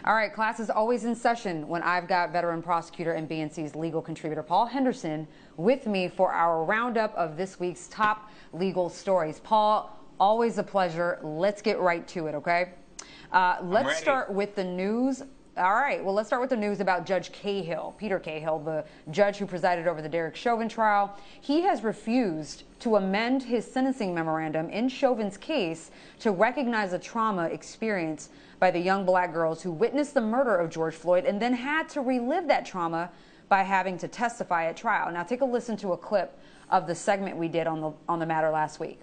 All right, class is always in session when I've got veteran prosecutor and BNC's legal contributor Paul Henderson with me for our roundup of this week's top legal stories. Paul, always a pleasure. Let's get right to it, okay? Let's start with the news. All right, well, let's start with the news about Judge Cahill, Peter Cahill, the judge who presided over the Derek Chauvin trial. He has refused to amend his sentencing memorandum in Chauvin's case to recognize the trauma experienced by the young black girls who witnessed the murder of George Floyd and then had to relive that trauma by having to testify at trial. Now, take a listen to a clip of the segment we did on the matter last week.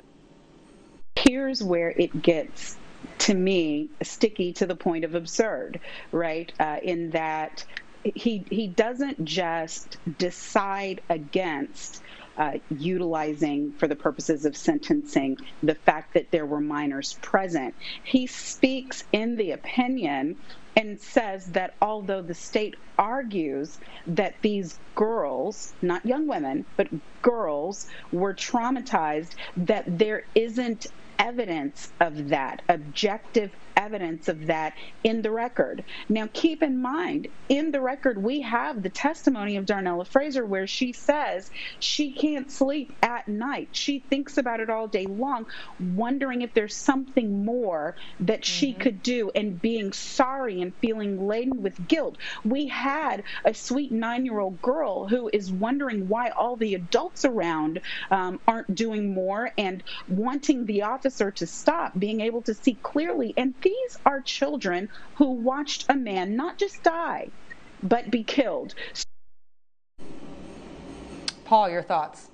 Here's where it gets, to me, sticky to the point of absurd, right? In that he doesn't just decide against utilizing, for the purposes of sentencing, the fact that there were minors present. He speaks in the opinion and says that although the state argues that these girls, not young women, but girls, were traumatized, that there isn't evidence of that, objective evidence of that in the record. Now, keep in mind, in the record, we have the testimony of Darnella Frazier where she says she can't sleep at night. She thinks about it all day long, wondering if there's something more that she could do, and being sorry and feeling laden with guilt. We had a sweet 9-year-old girl who is wondering why all the adults around aren't doing more and wanting the officer to stop, being able to see clearly. And these are children who watched a man not just die, but be killed. Paul, your thoughts?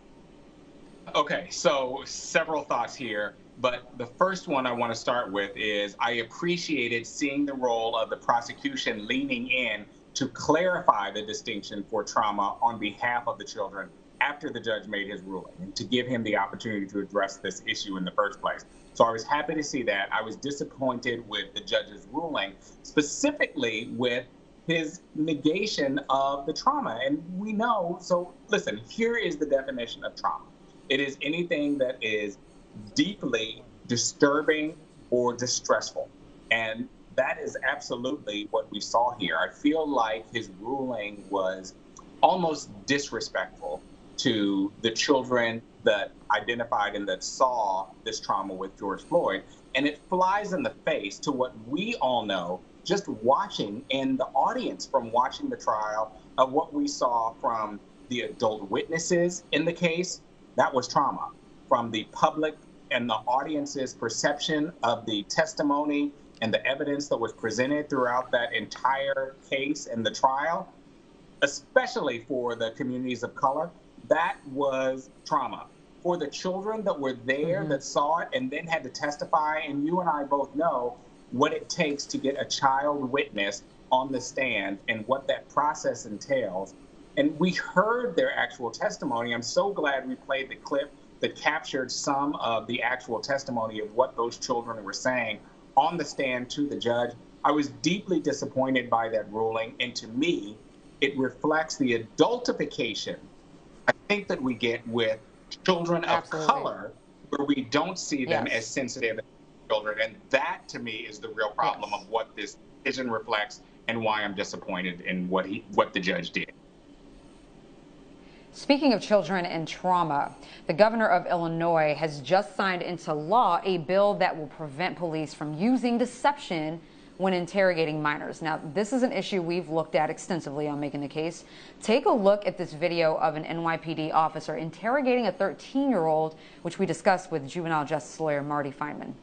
Okay, so several thoughts here, but the first one I want to start with is I appreciated seeing the role of the prosecution leaning in to clarify the distinction for trauma on behalf of the children after the judge made his ruling, and to give him the opportunity to address this issue in the first place. So I was happy to see that. I was disappointed with the judge's ruling, specifically with his negation of the trauma. And we know, so listen, here is the definition of trauma. It is anything that is deeply disturbing or distressful. And that is absolutely what we saw here. I feel like his ruling was almost disrespectful to the children that identified and that saw this trauma with George Floyd. And it flies in the face to what we all know, just watching in the audience from watching the trial, of what we saw from the adult witnesses in the case. That was trauma. From the public and the audience's perception of the testimony and the evidence that was presented throughout that entire case and the trial, especially for the communities of color, that was trauma. For the children that were there, that saw it and then had to testify, and you and I both know what it takes to get a child witness on the stand and what that process entails. And we heard their actual testimony. I'm so glad we played the clip that captured some of the actual testimony of what those children were saying on the stand to the judge. I was deeply disappointed by that ruling, and to me, it reflects the adultification I think that we get with children of color, where we don't see them as sensitive as children. And that, to me, is the real problem of what this decision reflects and why I'm disappointed in what the judge did. Speaking of children and trauma, the governor of Illinois has just signed into law a bill that will prevent police from using deception when interrogating minors. Now, this is an issue we've looked at extensively on Making the Case. Take a look at this video of an NYPD officer interrogating a 13-year-old, which we discussed with juvenile justice lawyer Marty Feynman.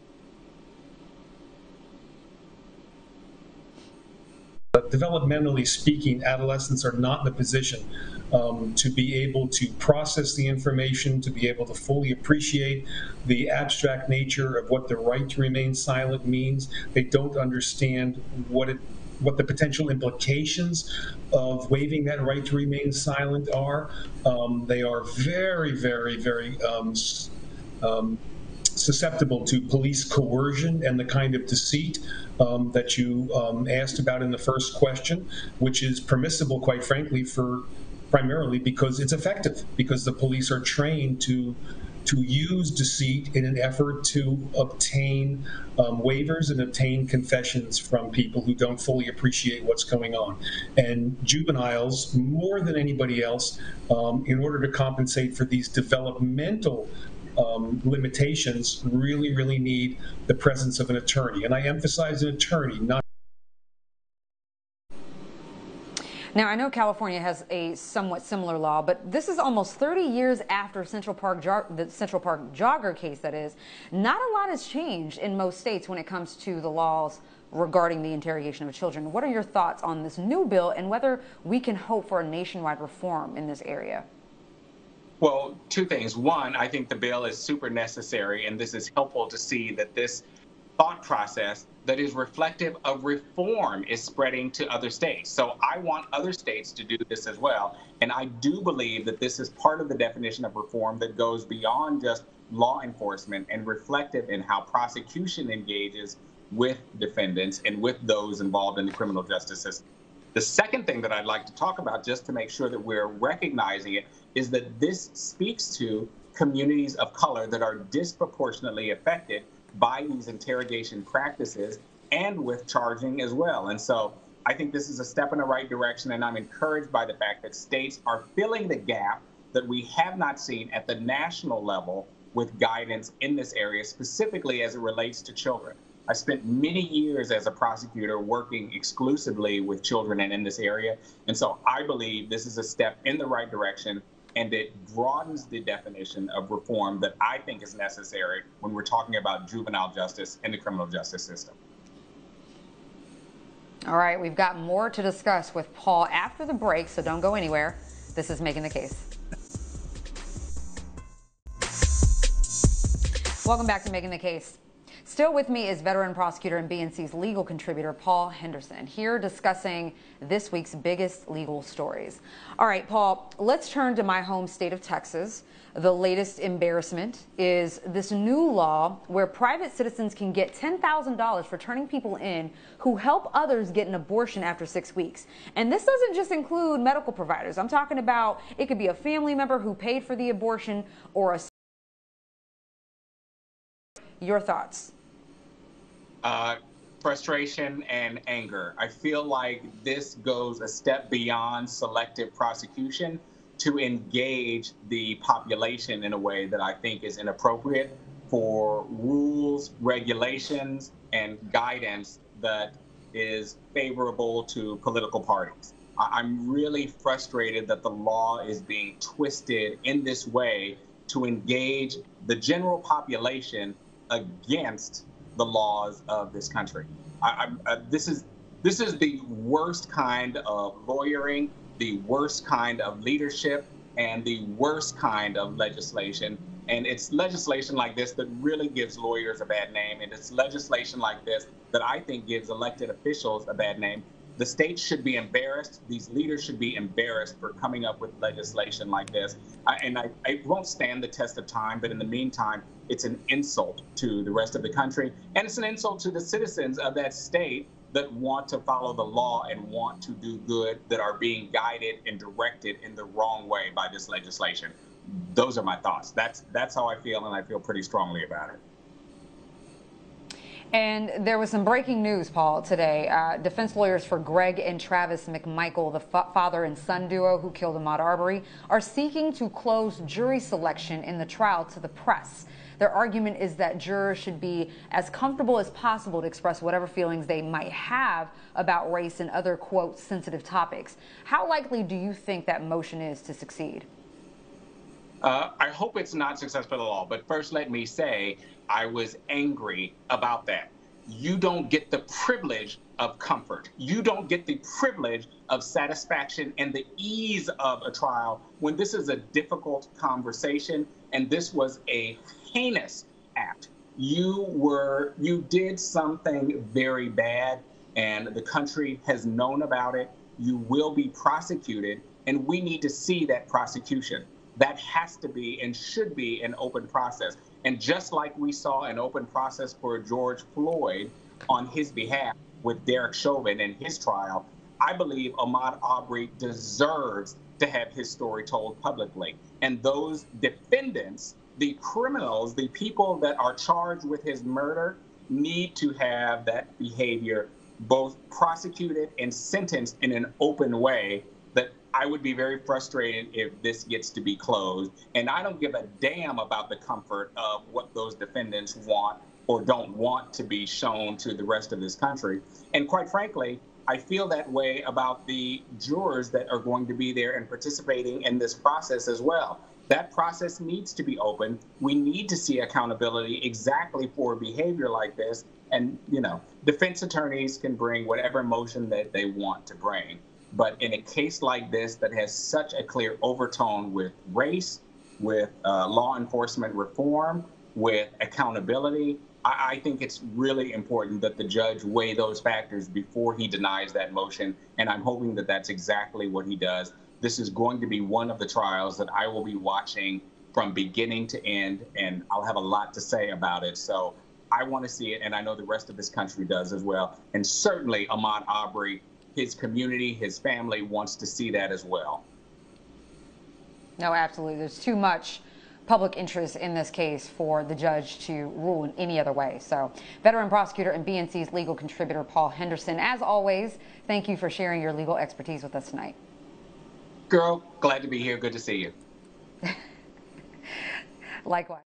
Developmentally speaking, adolescents are not in a position to be able to process the information, to be able to fully appreciate the abstract nature of what the right to remain silent means. They don't understand what the potential implications of waiving that right to remain silent are. They are very, very, very susceptible to police coercion and the kind of deceit that you asked about in the first question, which is permissible, quite frankly, primarily because it's effective, because the police are trained to to use deceit in an effort to obtain waivers and obtain confessions from people who don't fully appreciate what's going on. And juveniles, more than anybody else, in order to compensate for these developmental limitations, really need the presence of an attorney. And I emphasize an attorney, not. Now, I know California has a somewhat similar law, but this is almost 30 years after the Central Park jogger case, that is. Not a lot has changed in most states when it comes to the laws regarding the interrogation of children. What are your thoughts on this new bill and whether we can hope for a nationwide reform in this area? Well, two things. One, I think the bill is super necessary, and this is helpful to see that this thought process that is reflective of reform is spreading to other states. So I want other states to do this as well. And I do believe that this is part of the definition of reform that goes beyond just law enforcement and reflective in how prosecution engages with defendants and with those involved in the criminal justice system. The second thing that I'd like to talk about, just to make sure that we're recognizing it, is that this speaks to communities of color that are disproportionately affected by these interrogation practices and with charging as well. And so I think this is a step in the right direction, and I'm encouraged by the fact that states are filling the gap that we have not seen at the national level with guidance in this area, specifically as it relates to children. I spent many years as a prosecutor working exclusively with children and in this area. And so I believe this is a step in the right direction, and it broadens the definition of reform that I think is necessary when we're talking about juvenile justice and the criminal justice system. All right, we've got more to discuss with Paul after the break, so don't go anywhere. This is Making the Case. Welcome back to Making the Case. Still with me is veteran prosecutor and BNC's legal contributor, Paul Henderson, here discussing this week's biggest legal stories. All right, Paul, let's turn to my home state of Texas. The latest embarrassment is this new law where private citizens can get $10,000 for turning people in who help others get an abortion after 6 weeks. And this doesn't just include medical providers. I'm talking about it could be a family member who paid for the abortion or a... Your thoughts? Frustration and anger. I feel like this goes a step beyond selective prosecution to engage the population in a way that I think is inappropriate for rules, regulations, and guidance that is favorable to political parties. I'm really frustrated that the law is being twisted in this way to engage the general population against the laws of this country. This is the worst kind of lawyering, the worst kind of leadership, and the worst kind of legislation. And it's legislation like this that really gives lawyers a bad name, and it's legislation like this that I think gives elected officials a bad name. The states should be embarrassed. These leaders should be embarrassed for coming up with legislation like this. It won't stand the test of time, but in the meantime, it's an insult to the rest of the country, and it's an insult to the citizens of that state that want to follow the law and want to do good, that are being guided and directed in the wrong way by this legislation. Those are my thoughts. That's how I feel, and I feel pretty strongly about it. And there was some breaking news, Paul, today. Defense lawyers for Greg and Travis Mcmichael, the father and son duo who killed Ahmaud Arbery, are seeking to close jury selection in the trial to the press. Their argument is that jurors should be as comfortable as possible to express whatever feelings they might have about race and other, quote, sensitive topics. How likely do you think that motion is to succeed? I hope it's not successful at all. But first, let me say I was angry about that. You don't get the privilege of comfort. You don't get the privilege of satisfaction and the ease of a trial when this is a difficult conversation, and this was a heinous act. You did something very bad, and the country has known about it. You will be prosecuted, and we need to see that prosecution. That has to be and should be an open process. And just like we saw an open process for George Floyd on his behalf with Derek Chauvin in his trial, I believe Ahmaud Arbery deserves to have his story told publicly. And those defendants the criminals, the people that are charged with his murder, need to have that behavior both prosecuted and sentenced in an open way. That I would be very frustrated if this gets to be closed. And I don't give a damn about the comfort of what those defendants want or don't want to be shown to the rest of this country. And quite frankly, I feel that way about the jurors that are going to be there and participating in this process as well. That process needs to be open. We need to see accountability exactly for behavior like this. And, you know, defense attorneys can bring whatever motion that they want to bring. But in a case like this that has such a clear overtone with race, with law enforcement reform, with accountability, I think it's really important that the judge weigh those factors before he denies that motion. And I'm hoping that that's exactly what he does. This is going to be one of the trials that I will be watching from beginning to end, and I'll have a lot to say about it. So I want to see it, and I know the rest of this country does as well. And certainly Ahmaud Arbery, his community, his family wants to see that as well. No, absolutely. There's too much public interest in this case for the judge to rule in any other way. So, veteran prosecutor and BNC's legal contributor Paul Henderson, as always, thank you for sharing your legal expertise with us tonight. Girl, glad to be here. Good to see you. Likewise.